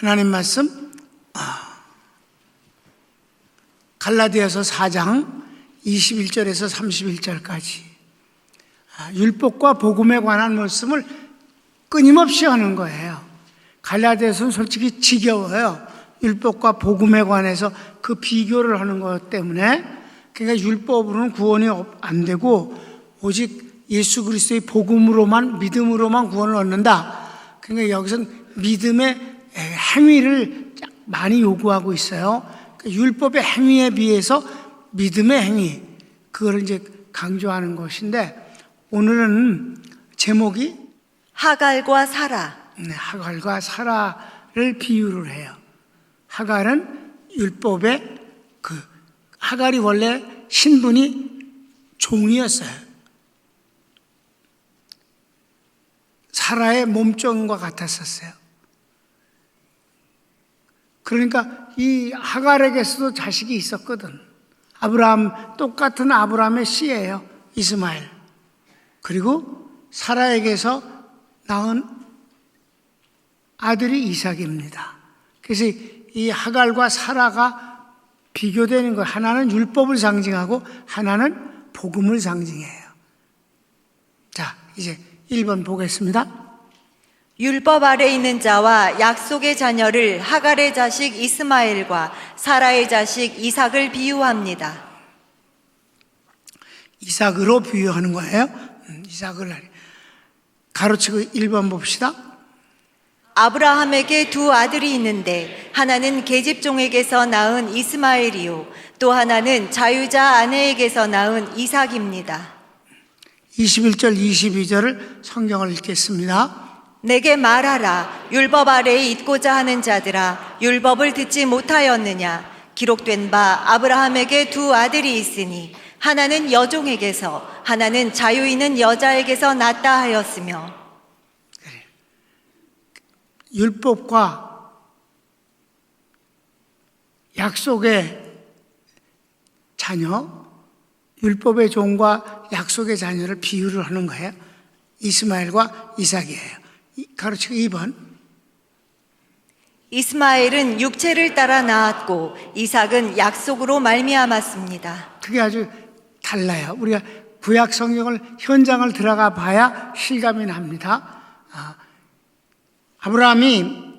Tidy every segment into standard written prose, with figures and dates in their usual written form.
하나님 말씀 갈라디아서 4장 21절에서 31절까지 율법과 복음에 관한 말씀을 끊임없이 하는 거예요. 갈라디아서는 솔직히 지겨워요. 율법과 복음에 관해서 그 비교를 하는 것 때문에. 그러니까 율법으로는 구원이 안 되고 오직 예수 그리스도의 복음으로만, 믿음으로만 구원을 얻는다. 그러니까 여기서는 믿음의 행위를 많이 요구하고 있어요. 그러니까 율법의 행위에 비해서 믿음의 행위, 그걸 이제 강조하는 것인데, 오늘은 제목이 하갈과 사라. 하갈과 사라를 비유를 해요. 하갈은 율법의 하갈이 원래 신분이 종이었어요. 사라의 몸종과 같았었어요. 그러니까 이 하갈에게서도 자식이 있었거든. 똑같은 아브라함의 씨예요. 이스마엘. 그리고 사라에게서 낳은 아들이 이삭입니다. 그래서 이 하갈과 사라가 비교되는 것, 하나는 율법을 상징하고 하나는 복음을 상징해요. 자, 이제 1번 보겠습니다. 율법 아래 있는 자와 약속의 자녀를 하갈의 자식 이스마엘과 사라의 자식 이삭을 비유합니다. 이삭으로 비유하는 거예요. 이삭을 가로치고 1번 봅시다. 아브라함에게 두 아들이 있는데 하나는 계집종에게서 낳은 이스마엘이요 또 하나는 자유자 아내에게서 낳은 이삭입니다. 21절 22절을 성경을 읽겠습니다. 내게 말하라. 율법 아래에 있고자 하는 자들아, 율법을 듣지 못하였느냐? 기록된 바 아브라함에게 두 아들이 있으니 하나는 여종에게서 하나는 자유 있는 여자에게서 낳다 하였으며. 율법과 약속의 자녀, 율법의 종과 약속의 자녀를 비유를 하는 거예요. 이스마엘과 이삭이에요. 가로치고 2번. 이스마엘은 육체를 따라 낳았고 이삭은 약속으로 말미암았습니다. 그게 아주 달라요. 우리가 구약 성경을 현장을 들어가 봐야 실감이 납니다. 아브라함이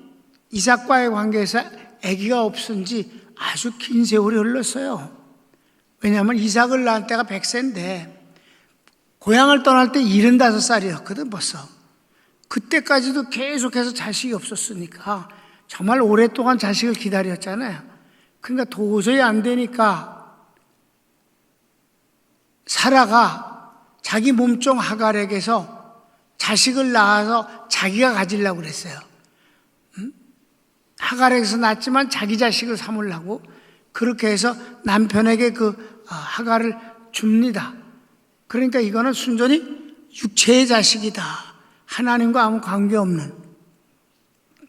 이삭과의 관계에서 아기가 없은 지 아주 긴 세월이 흘렀어요. 왜냐하면 이삭을 낳은 때가 100세인데 고향을 떠날 때 75살이었거든 벌써. 그때까지도 계속해서 자식이 없었으니까 정말 오랫동안 자식을 기다렸잖아요. 그러니까 도저히 안 되니까 사라가 자기 몸종 하갈에게서 자식을 낳아서 자기가 가지려고 그랬어요. 하갈에게서 낳았지만 자기 자식을 삼으려고 그렇게 해서 남편에게 하갈을 줍니다. 그러니까 이거는 순전히 육체의 자식이다. 하나님과 아무 관계없는.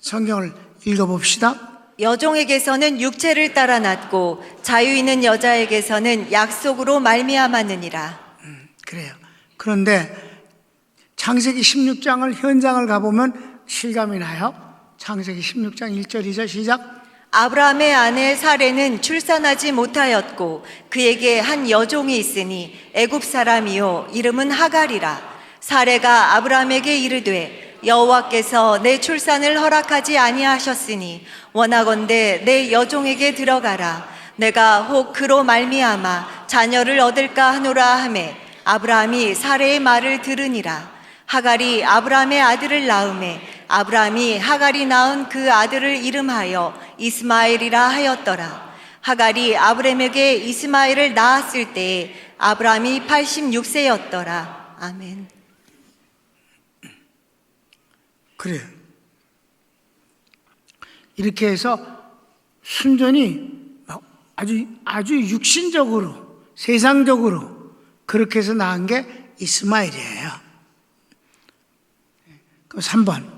성경을 읽어봅시다. 여종에게서는 육체를 따라 낳고 자유 있는 여자에게서는 약속으로 말미암았느니라. 그래요. 그런데 창세기 16장을 현장을 가보면 실감이 나요. 창세기 16장 1절 2절 시작. 아브라함의 아내 사레는 출산하지 못하였고 그에게 한 여종이 있으니 애굽 사람이요 이름은 하갈이라. 사레가 아브라함에게 이르되 여호와께서 내 출산을 허락하지 아니하셨으니 원하건대 내 여종에게 들어가라. 내가 혹 그로 말미암아 자녀를 얻을까 하노라 하매 아브라함이 사레의 말을 들으니라. 하갈이 아브라함의 아들을 낳음에 아브라함이 하갈이 낳은 그 아들을 이름하여 이스마엘이라 하였더라. 하갈이 아브라함에게 이스마엘을 낳았을 때에 아브라함이 86세였더라. 아멘. 그래요. 이렇게 해서 순전히 아주 육신적으로, 세상적으로 그렇게 해서 낳은 게 이스마엘이에요. 그럼 3번.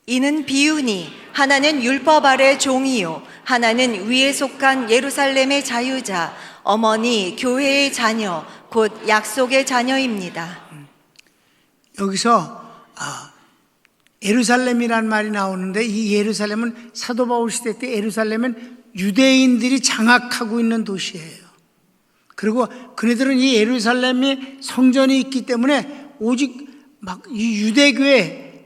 이는 비유니 하나는 율법 아래 종이요 하나는 위에 속한 예루살렘의 자유자 어머니 교회의 자녀 곧 약속의 자녀입니다. 여기서 예루살렘이라는 말이 나오는데 이 예루살렘은 사도 바울 시대 때 예루살렘은 유대인들이 장악하고 있는 도시예요. 그리고 그네들은 이 예루살렘에 성전이 있기 때문에 오직 막 이 유대교의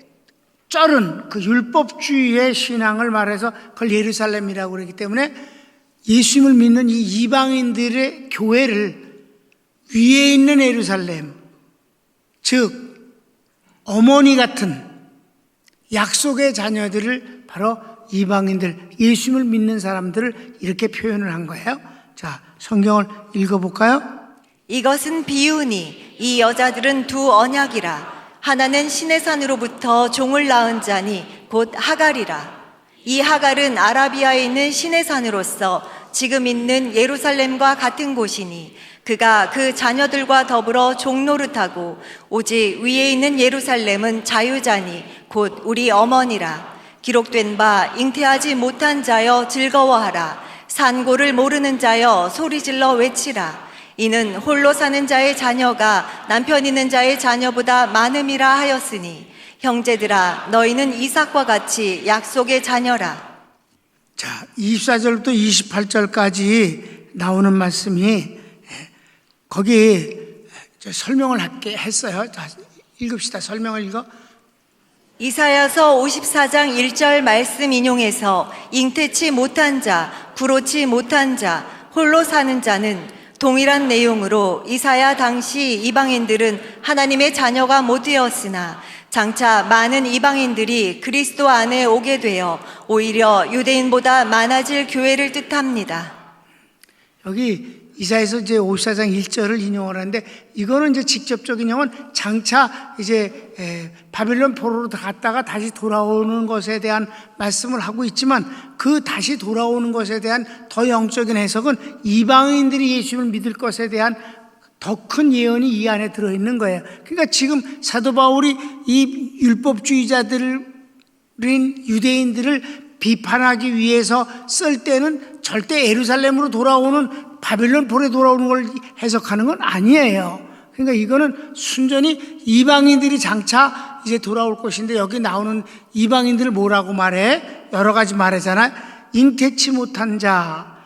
쩔은 그 율법주의의 신앙을 말해서 그걸 예루살렘이라고 그러기 때문에 예수님을 믿는 이 이방인들의 교회를 위에 있는 예루살렘, 즉 어머니 같은 약속의 자녀들을 바로 이방인들, 예수님을 믿는 사람들을 이렇게 표현을 한 거예요. 자, 성경을 읽어볼까요? 이것은 비유니 이 여자들은 두 언약이라. 하나는 신의 산으로부터 종을 낳은 자니 곧 하갈이라. 이 하갈은 아라비아에 있는 신의 산으로서 지금 있는 예루살렘과 같은 곳이니 그가 그 자녀들과 더불어 종노릇하고 오직 위에 있는 예루살렘은 자유자니 곧 우리 어머니라. 기록된 바 잉태하지 못한 자여 즐거워하라. 산고를 모르는 자여 소리질러 외치라. 이는 홀로 사는 자의 자녀가 남편 있는 자의 자녀보다 많음이라 하였으니 형제들아 너희는 이삭과 같이 약속의 자녀라. 자, 24절부터 28절까지 나오는 말씀이 거기 설명을 했어요. 자, 읽읍시다. 설명을 읽어. 이사야서 54장 1절 말씀 인용해서 잉태치 못한 자, 구로치 못한 자, 홀로 사는 자는 동일한 내용으로 이사야 당시 이방인들은 하나님의 자녀가 못 되었으나 장차 많은 이방인들이 그리스도 안에 오게 되어 오히려 유대인보다 많아질 교회를 뜻합니다. 여기 이사야서 이제 54장 1절을 인용을 하는데 이거는 이제 직접적인 인용은 장차 이제 바빌론 포로로 갔다가 다시 돌아오는 것에 대한 말씀을 하고 있지만 그 다시 돌아오는 것에 대한 더 영적인 해석은 이방인들이 예수를 믿을 것에 대한 더 큰 예언이 이 안에 들어있는 거예요. 그러니까 지금 사도 바울이 이 율법주의자들인 유대인들을 비판하기 위해서 쓸 때는 절대 예루살렘으로 돌아오는 바빌론 포로에 돌아오는 걸 해석하는 건 아니에요. 그러니까 이거는 순전히 이방인들이 장차 이제 돌아올 것인데 여기 나오는 이방인들을 뭐라고 말해? 여러 가지 말하잖아요. 잉태치 못한 자,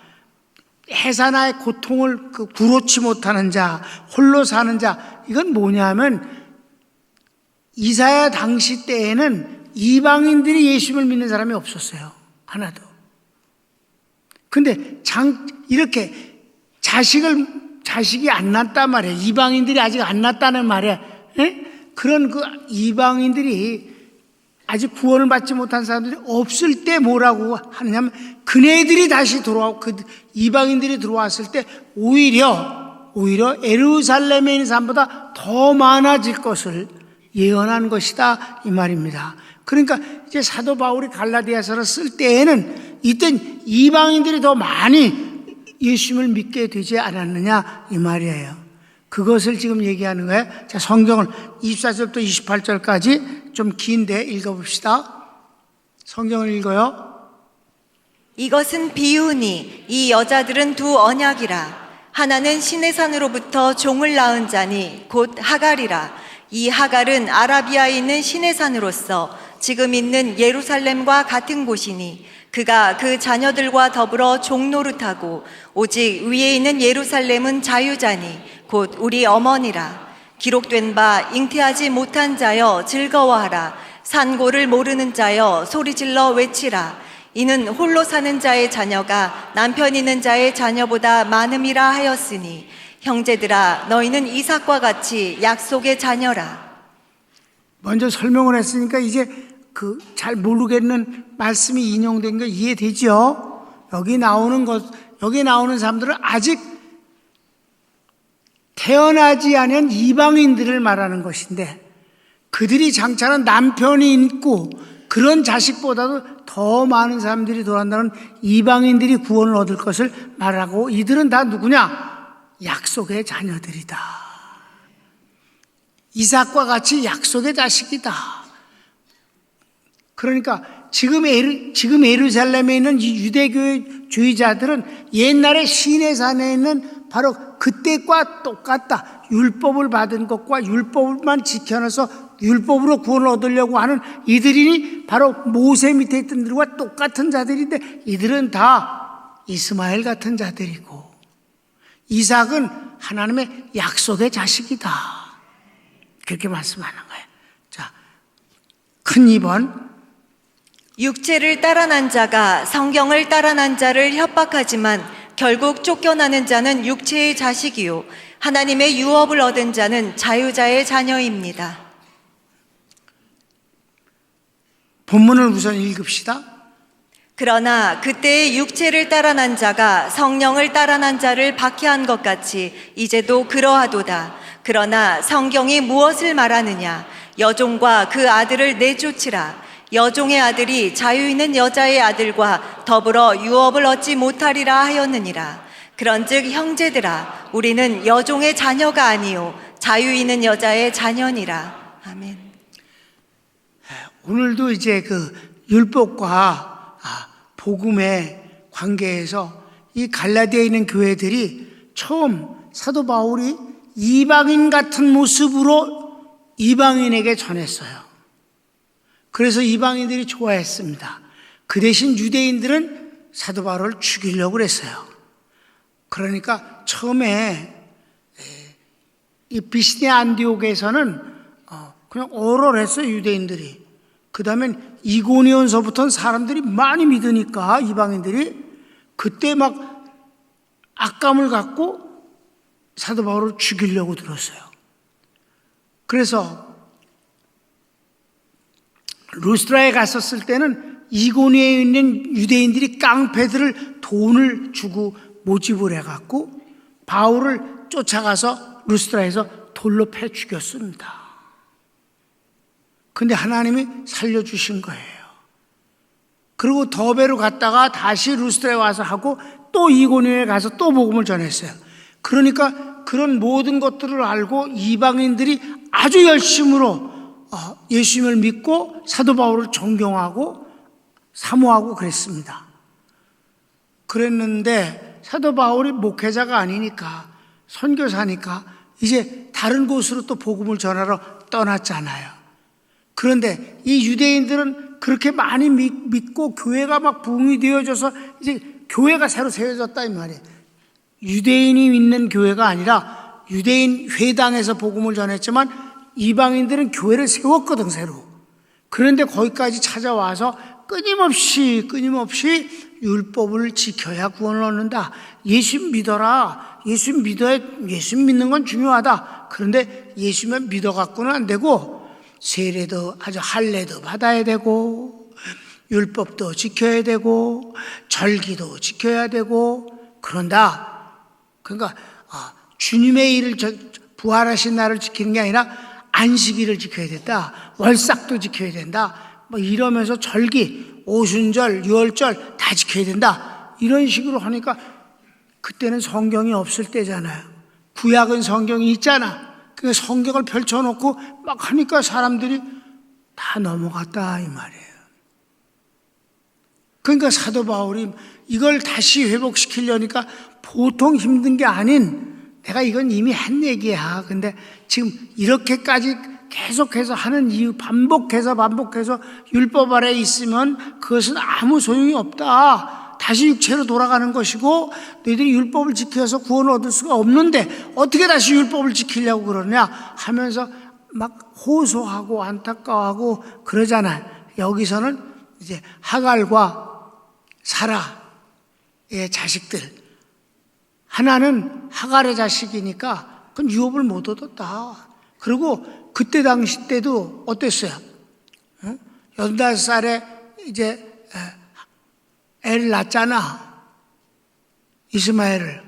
해산의 고통을 구로치 못하는 자, 홀로 사는 자. 이건 뭐냐면 이사야 당시 때에는 이방인들이 예수를 믿는 사람이 없었어요. 하나도. 근데 이렇게 자식이 안 낳았단 말이에요. 이방인들이 아직 안 낳았다는 말이에요. 그런 그 이방인들이 아직 구원을 받지 못한 사람들이 없을 때 뭐라고 하느냐면 그네들이 다시 돌아오고 그 이방인들이 들어왔을 때 오히려 예루살렘에 있는 사람보다 더 많아질 것을 예언한 것이다 이 말입니다. 그러니까 이제 사도 바울이 갈라디아서를 쓸 때에는 이땐 이방인들이 더 많이 예수님을 믿게 되지 않았느냐 이 말이에요. 그것을 지금 얘기하는 거예요. 자, 성경을 24절부터 28절까지 좀 긴데 읽어봅시다. 성경을 읽어요. 이것은 비유니 이 여자들은 두 언약이라. 하나는 신의 산으로부터 종을 낳은 자니 곧 하갈이라. 이 하갈은 아라비아에 있는 신의 산으로서 지금 있는 예루살렘과 같은 곳이니 그가 그 자녀들과 더불어 종노릇하고 오직 위에 있는 예루살렘은 자유자니 곧 우리 어머니라. 기록된 바 잉태하지 못한 자여 즐거워하라. 산고를 모르는 자여 소리질러 외치라. 이는 홀로 사는 자의 자녀가 남편 있는 자의 자녀보다 많음이라 하였으니 형제들아 너희는 이삭과 같이 약속의 자녀라. 먼저 설명을 했으니까 이제 잘 모르겠는 말씀이 인용된 거 이해되죠? 여기 나오는 사람들은 아직 태어나지 않은 이방인들을 말하는 것인데 그들이 장차는 남편이 있고 그런 자식보다도 더 많은 사람들이 돌아온다는 이방인들이 구원을 얻을 것을 말하고 이들은 다 누구냐? 약속의 자녀들이다. 이삭과 같이 약속의 자식이다. 그러니까 지금 예루살렘에 있는 유대교주의자들은 옛날에 시내산에 있는 바로 그때과 똑같다. 율법을 받은 것과 율법만 지켜내서 율법으로 구원을 얻으려고 하는 이들이니 바로 모세 밑에 있던 들과 똑같은 자들인데 이들은 다 이스마엘 같은 자들이고 이삭은 하나님의 약속의 자식이다. 그렇게 말씀하는 거예요. 자, 큰 2번. 육체를 따라난 자가 성경을 따라난 자를 협박하지만 결국 쫓겨나는 자는 육체의 자식이요 하나님의 유업을 얻은 자는 자유자의 자녀입니다. 본문을 우선 읽읍시다. 그러나 그때의 육체를 따라난 자가 성령을 따라난 자를 박해한 것 같이 이제도 그러하도다. 그러나 성경이 무엇을 말하느냐? 여종과 그 아들을 내쫓으라. 여종의 아들이 자유 있는 여자의 아들과 더불어 유업을 얻지 못하리라 하였느니라. 그런즉 형제들아, 우리는 여종의 자녀가 아니요 자유 있는 여자의 자녀니라. 아멘. 오늘도 이제 그 율법과 복음의 관계에서 이 갈라디아에 있는 교회들이 처음 사도 바울이 이방인 같은 모습으로 이방인에게 전했어요. 그래서 이방인들이 좋아했습니다. 그 대신 유대인들은 사도 바울을 죽이려고 그랬어요. 그러니까 처음에 이 비시디아 안디옥에서는 그냥 얼얼했어요, 유대인들이. 그 다음엔 이고니온서부터는 사람들이 많이 믿으니까 이방인들이 그때 막 악감을 갖고 사도 바울을 죽이려고 들었어요. 그래서 루스트라에 갔었을 때는 이고니에 있는 유대인들이 깡패들을 돈을 주고 모집을 해갖고 바울을 쫓아가서 루스트라에서 돌로 패 죽였습니다. 근데 하나님이 살려주신 거예요. 그리고 더베로 갔다가 다시 루스트라에 와서 하고 또 이고니에 가서 또 복음을 전했어요. 그러니까 그런 모든 것들을 알고 이방인들이 아주 열심으로 예수님을 믿고 사도 바울을 존경하고 사모하고 그랬습니다. 그랬는데 사도 바울이 목회자가 아니니까 선교사니까 이제 다른 곳으로 또 복음을 전하러 떠났잖아요. 그런데 이 유대인들은 그렇게 많이 믿고 교회가 막 부흥이 되어져서 이제 교회가 새로 세워졌다 이 말이에요. 유대인이 믿는 교회가 아니라 유대인 회당에서 복음을 전했지만 이방인들은 교회를 세웠거든, 새로. 그런데 거기까지 찾아와서 끊임없이 율법을 지켜야 구원을 얻는다. 예수 믿어라. 예수 믿는 건 중요하다. 그런데 예수만 믿어갖고는 안 되고 세례도 아주 할례도 받아야 되고 율법도 지켜야 되고 절기도 지켜야 되고 그런다. 그러니까 주님의 일을 부활하신 날을 지키는 게 아니라 안식일을 지켜야 된다. 월삭도 지켜야 된다. 뭐 이러면서 절기, 오순절, 유월절 다 지켜야 된다. 이런 식으로 하니까 그때는 성경이 없을 때잖아요. 구약은 성경이 있잖아. 그 성경을 펼쳐놓고 막 하니까 사람들이 다 넘어갔다 이 말이에요. 그러니까 사도 바울이 이걸 다시 회복시키려니까 보통 힘든 게 아닌 내가 이건 이미 한 얘기야. 근데 지금 이렇게까지 계속해서 하는 이유 반복해서 율법 아래 있으면 그것은 아무 소용이 없다. 다시 육체로 돌아가는 것이고 너희들이 율법을 지켜서 구원을 얻을 수가 없는데 어떻게 다시 율법을 지키려고 그러냐 하면서 막 호소하고 안타까워하고 그러잖아요. 여기서는 이제 하갈과 사라의 자식들 하나는 하갈의 자식이니까 그건 유업을 못 얻었다. 그리고 그때 당시 때도 어땠어요? 15살에 이제 애를 낳았잖아. 이스마엘을.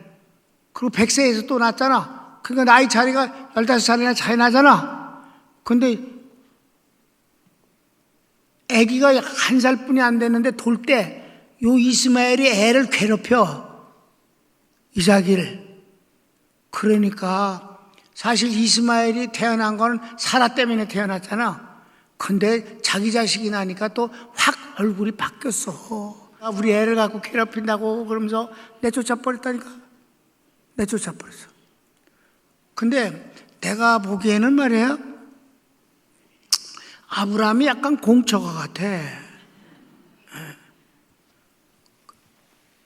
그리고 100세에서 또 낳았잖아. 그러니까 나이 차이가 15살이나 차이 나잖아. 근데 아기가 1살뿐이 안 됐는데 돌 때 요 이스마엘이 애를 괴롭혀. 이삭이를. 그러니까 사실 이스마엘이 태어난 건 사라 때문에 태어났잖아. 근데 자기 자식이 나니까 또 확 얼굴이 바뀌었어. 우리 애를 갖고 괴롭힌다고 그러면서 내쫓아 버렸다니까. 내쫓아 버렸어. 근데 내가 보기에는 말이야 아브라함이 약간 공처가 같아.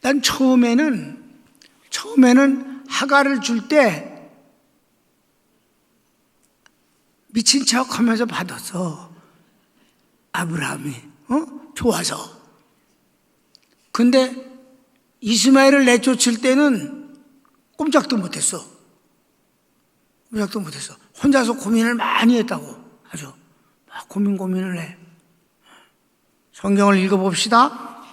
난 처음에는 하갈을 줄 때 미친 척 하면서 받았어. 아브라함이 좋아서. 근데 이스마엘을 내쫓을 때는 꼼짝도 못했어. 혼자서 고민을 많이 했다고. 아주 막 고민을 해. 성경을 읽어봅시다.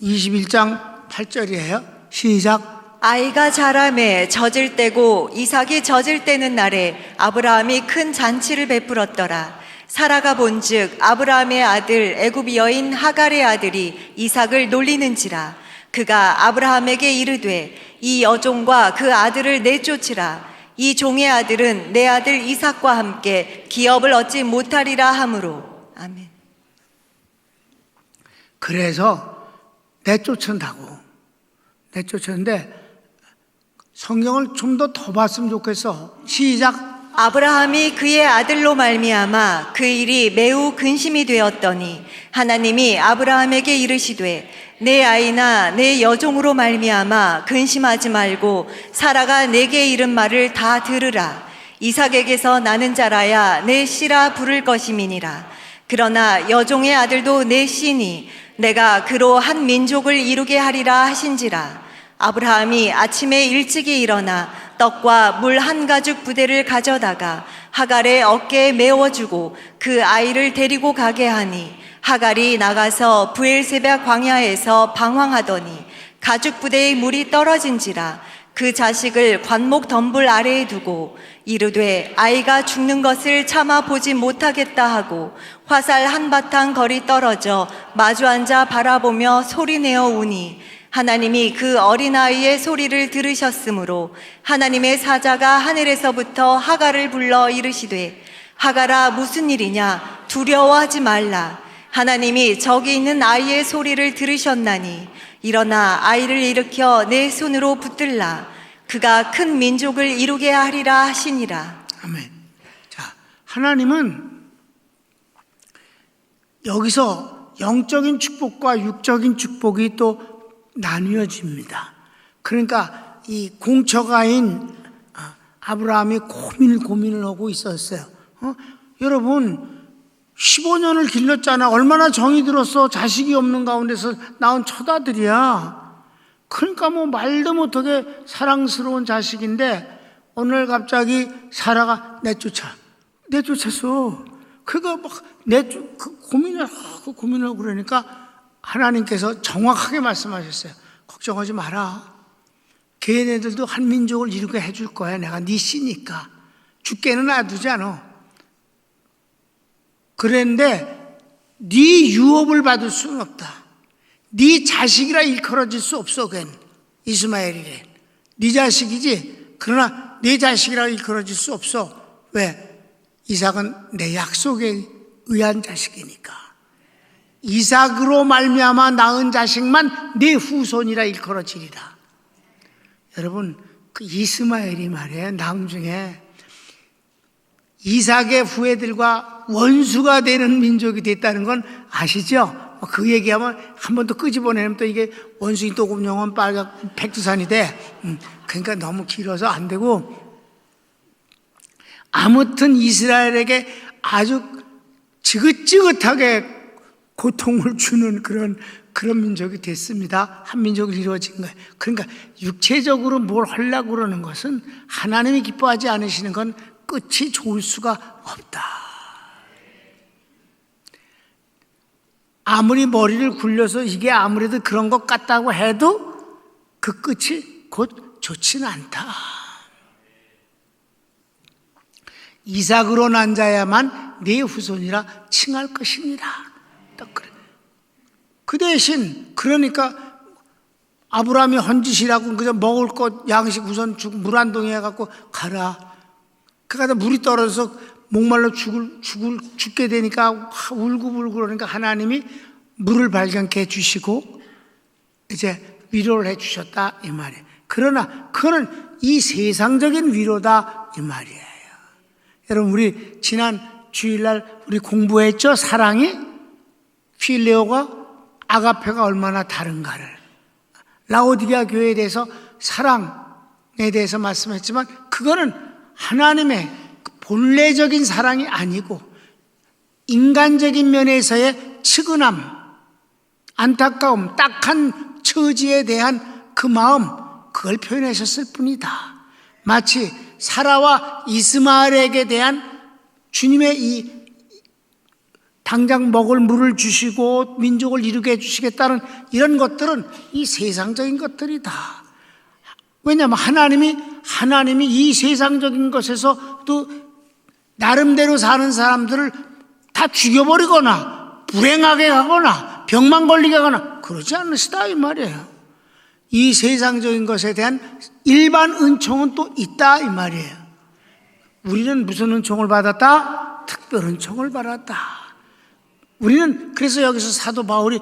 21장 8절이에요. 시작. 아이가 자라매 젖을 때고 이삭이 젖을 때는 날에 아브라함이 큰 잔치를 베풀었더라. 사라가 본즉 아브라함의 아들 애굽 여인 하갈의 아들이 이삭을 놀리는지라. 그가 아브라함에게 이르되 이 여종과 그 아들을 내쫓으라. 이 종의 아들은 내 아들 이삭과 함께 기업을 얻지 못하리라 하므로. 아멘. 그래서 내쫓았는데 성경을 좀 더 봤으면 좋겠어. 시작. 아브라함이 그의 아들로 말미암아 그 일이 매우 근심이 되었더니 하나님이 아브라함에게 이르시되 내 아이나 내 여종으로 말미암아 근심하지 말고 사라가 내게 이른 말을 다 들으라. 이삭에게서 나는 자라야 내 씨라 부를 것임이니라. 그러나 여종의 아들도 내 씨니 내가 그로 한 민족을 이루게 하리라 하신지라. 아브라함이 아침에 일찍이 일어나 떡과 물 한 가죽 부대를 가져다가 하갈의 어깨에 메워주고 그 아이를 데리고 가게 하니 하갈이 나가서 브엘세바 광야에서 방황하더니 가죽 부대의 물이 떨어진지라. 그 자식을 관목 덤불 아래에 두고 이르되 아이가 죽는 것을 참아 보지 못하겠다 하고 화살 한바탕 거리 떨어져 마주 앉아 바라보며 소리내어 우니 하나님이 그 어린아이의 소리를 들으셨으므로 하나님의 사자가 하늘에서부터 하갈을 불러 이르시되 하갈아 무슨 일이냐 두려워하지 말라. 하나님이 저기 있는 아이의 소리를 들으셨나니 일어나 아이를 일으켜 내 손으로 붙들라. 그가 큰 민족을 이루게 하리라 하시니라. 아멘. 자, 하나님은 여기서 영적인 축복과 육적인 축복이 또 나뉘어집니다. 그러니까 이 공처가인 아브라함이 고민을 하고 있었어요. 여러분 15년을 길렀잖아. 얼마나 정이 들었어. 자식이 없는 가운데서 낳은 첫 아들이야. 그러니까 뭐 말도 못하게 사랑스러운 자식인데 오늘 갑자기 사라가 내쫓았어. 그가 막 고민을 하고 그러니까 하나님께서 정확하게 말씀하셨어요. 걱정하지 마라. 걔네들도 한 민족을 이루게 해줄 거야. 내가 네 씨니까. 죽게는 놔두지 않아. 그런데 네 유업을 받을 수는 없다. 네 자식이라 일컬어질 수 없어. 걔는 이스마엘이래. 네 자식이지. 그러나 네 자식이라 일컬어질 수 없어. 왜? 이삭은 내 약속에 의한 자식이니까. 이삭으로 말미암아 낳은 자식만 내 후손이라 일컬어지리라. 여러분 그 이스마엘이 말이에요. 나중에 이삭의 후예들과 원수가 되는 민족이 됐다는 건 아시죠? 그 얘기하면 한 번 더 끄집어내면 또 이게 원숭이 또금용은 빨간 백두산이 돼. 그러니까 너무 길어서 안 되고, 아무튼 이스라엘에게 아주 지긋지긋하게 고통을 주는 그런 민족이 됐습니다. 한 민족이 이루어진 거예요. 그러니까 육체적으로 뭘 하려고 그러는 것은 하나님이 기뻐하지 않으시는 건 끝이 좋을 수가 없다. 아무리 머리를 굴려서 이게 아무래도 그런 것 같다고 해도 그 끝이 곧 좋지는 않다. 이삭으로 난 자야만 네 후손이라 칭할 것이니라. 딱 그래. 그 대신 그러니까 아브라함이 헌짓이라고 그저 먹을 것 양식 우선 물 한 동이 해갖고 가라. 그러다 물이 떨어져서 목말라 죽게 되니까 울고불고 그러니까 하나님이 물을 발견케 해주시고 이제 위로를 해주셨다 이 말이에요. 그러나 그거는 이 세상적인 위로다 이 말이에요. 여러분 우리 지난 주일날 우리 공부했죠? 사랑이 필레오가 아가페가 얼마나 다른가를. 라오디게아 교회에 대해서 사랑에 대해서 말씀했지만 그거는 하나님의 본래적인 사랑이 아니고 인간적인 면에서의 측은함, 안타까움, 딱한 처지에 대한 그 마음, 그걸 표현하셨을 뿐이다. 마치 사라와 이스마엘에게 대한 주님의 이 당장 먹을 물을 주시고 민족을 이루게 해주시겠다는 이런 것들은 이 세상적인 것들이다. 왜냐하면 하나님이 이 세상적인 것에서 또 나름대로 사는 사람들을 다 죽여버리거나 불행하게 하거나 병만 걸리게 하거나 그러지 않으시다 이 말이에요. 이 세상적인 것에 대한 일반 은총은 또 있다 이 말이에요. 우리는 무슨 은총을 받았다? 특별 은총을 받았다. 우리는 그래서 여기서 사도 바울이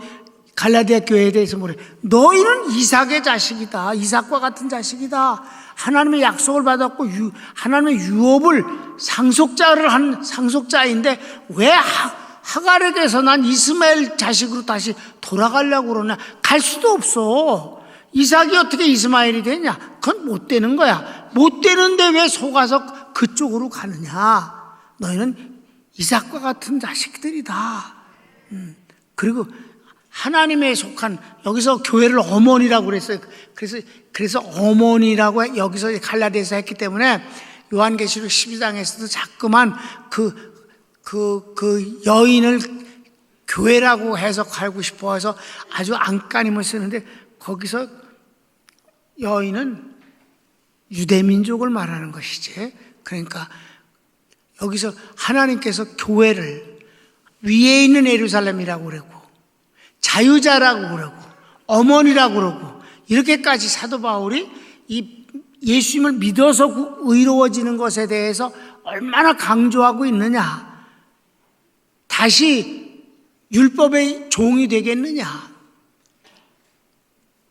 갈라디아 교회에 대해서 뭐래? 너희는 이삭의 자식이다. 이삭과 같은 자식이다. 하나님의 약속을 받았고 하나님의 유업을 상속자를 한 상속자인데 왜 하갈에게서 난 이스마엘 자식으로 다시 돌아가려고 그러냐? 갈 수도 없어. 이삭이 어떻게 이스마엘이 되냐? 그건 못 되는 거야. 못 되는데 왜 속아서 그쪽으로 가느냐? 너희는 이삭과 같은 자식들이다. 그리고 하나님에 속한, 여기서 교회를 어머니라고 그랬어요. 그래서 어머니라고 여기서 갈라디아에서 했기 때문에 요한계시록 12장에서도 자꾸만 그 여인을 교회라고 해석하고 싶어 해서 아주 안간힘을 쓰는데 거기서 여인은 유대민족을 말하는 것이지. 그러니까 여기서 하나님께서 교회를 위에 있는 예루살렘이라고 그러고 자유자라고 그러고 어머니라고 그러고 이렇게까지 사도 바울이 이 예수님을 믿어서 의로워지는 것에 대해서 얼마나 강조하고 있느냐. 다시 율법의 종이 되겠느냐.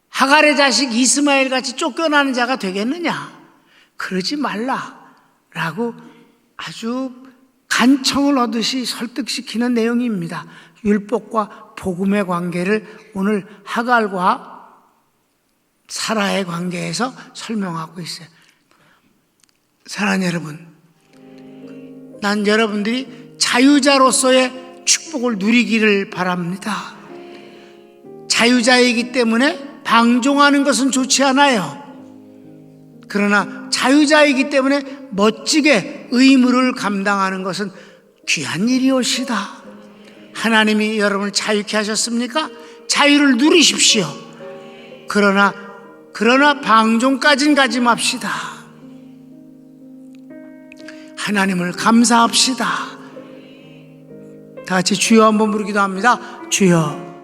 하갈의 자식 이스마엘 같이 쫓겨나는 자가 되겠느냐. 그러지 말라라고 아주 간청을 얻으시 설득시키는 내용입니다. 율법과 복음의 관계를 오늘 하갈과 사라의 관계에서 설명하고 있어요. 사랑하는 여러분, 난 여러분들이 자유자로서의 축복을 누리기를 바랍니다. 자유자이기 때문에 방종하는 것은 좋지 않아요. 그러나 자유자이기 때문에 멋지게 의무를 감당하는 것은 귀한 일이옵시다. 하나님이 여러분을 자유케 하셨습니까? 자유를 누리십시오. 그러나 방종까진 가지 맙시다. 하나님을 감사합시다. 다 같이 주여 한번 부르기도 합니다. 주여.